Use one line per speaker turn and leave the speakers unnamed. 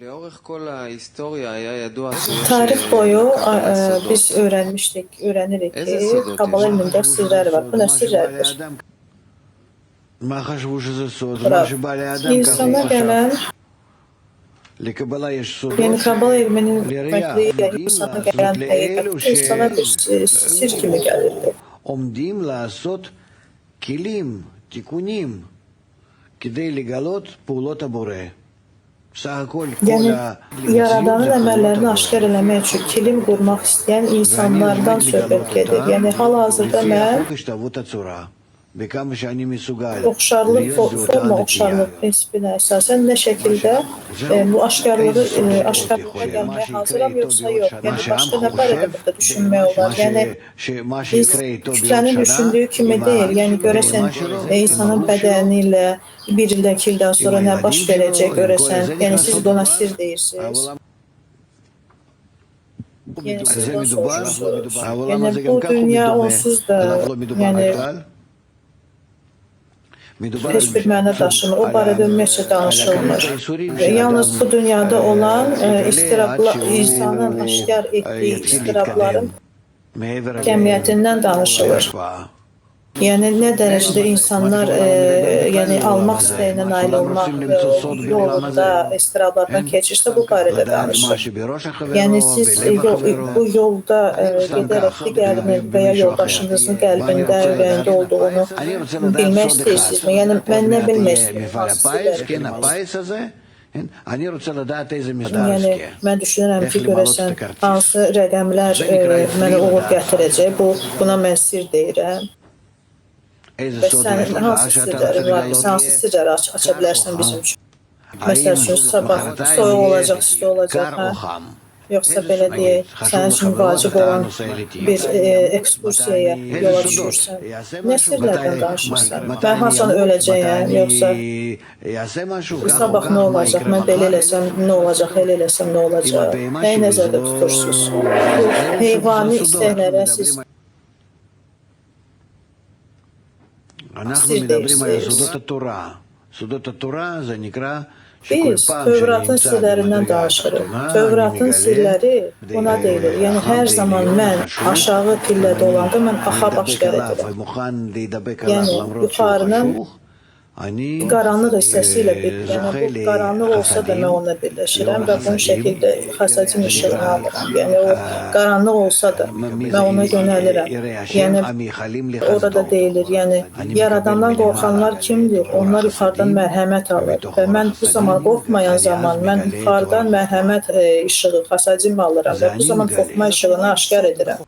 לאורך כל ההיסטוריה היה ידוע שיש
Tarix boyu
סודות.
biz öğrenirik
איזה
ki
סודות
Kabala
יש?
ilmində sirlər var. Bu nə sirlərdir?
מה חשבו שזה סוד?
Bravo.
מה שבא לאדם ככה
İnsana
הוא חשב.
gələn,
לקבלה יש סודות
yəni Kabala elminin
לראייה,
hikmətliyi, yəni
עומדים
insana
לעשות
gələn
לאלו
həqiqət insana bir sir kimi gəlirdi.
שעומדים לעשות כלים, תיקונים, כדי לגלות פעולות הבורא. סך הכל כל
Yəni
המציאות
Yaradanın
זה פעולות
əməllərini
הבורא.
aşkar eləmək üçün kilim qurmaq istəyən insanlardan söhbət gedir. Yəni hal-hazırda
לפי
mən
חוק השתוות הצורה, וכמה שאני מסוגל
oxşarlıq,
להיות באותה
forma
נטייה.
oxşarlıq prinsipinə əsasən nə şəkildə bu aşkarlığa gəlməyə hazıram yoxsa yox. Yəni başqa nə barədə burada düşünmək olar. Yəni biz kütlənin düşündüyü kimi deyil. Yəni görəsən insanın bədəni ilə bir ildən, 2 ildən sonra nə baş verəcək görəsən. Yəni siz buna sir deyirsiniz. Yəni siz bunu soruşursunuz. Yəni bu dünya onsuz da yəni heç bir mənə daşımır. O barədə ümumiyyətcə danışılmır. Yalnız bu dünyada olan istirablar, insanın aşkar etdiyi istirabların kəmiyyətindən danışılır. Yəni nə dərəcədə insanlar yəni almaq istəyinə nail olmaq yolunda istirablardan keçirsə bu barədə danışır. Yəni siz bu yolda gedərək digərinin və ya yoldaşınızın qəlbində, ürəyində olduğunu bilmək istəyirsinizmi? Yəni mən nə bilmək istəyirəm? Yəni mən düşünürəm ki, görəsən hansı rəqəmlər mənə uğur gətirəcək, buna mən sir deyirəm. Və sənin hansı sirlərin var ki, hansı sirləri aça bilərsən bizim üçün? Məsəl üçün, sabah soyuq olacaq, isti olacaq, hə? Yoxsa belə deyək, sənin üçün vacib olan bir ekskursiyaya yola düşürsən. Nə sirlərdən danışırsan? Mən haçan öləcəyəm, yoxsa sabah nə olacaq, mən belə eləsəm nə olacaq, elə eləsəm nə olacaq? Nəyi nəzərdə tutursunuz? Bu heyvani istəklərə siz
אנחנו מדברים על סודות התורה. סודות התורה זה נקרא
Biz Tövratın sirlərindən danışırıq. Tövratın sirləri buna deyilir. Yəni hər zaman mən aşağı pillədə olanda mən axa başqar edirəm. Yəni yuxarının qaranlıq hissəsi ilə yəni bu qaranlıq olsa da mən onunla birləşirəm və bu şəkildə xəsəcin işığını alıram. Yəni o qaranlıq olsa da mən ona yönəlirəm. Yəni orada deyilir, yəni Yaradandan qorxanlar kimdir? Onlar yuxarıdan mərhəmət alır və mən bu zaman qorxmayan zaman mən yuxarıdan mərhəmət işığı, xəsəcimi alıram və bu zaman qorxma işığını aşkar edirəm.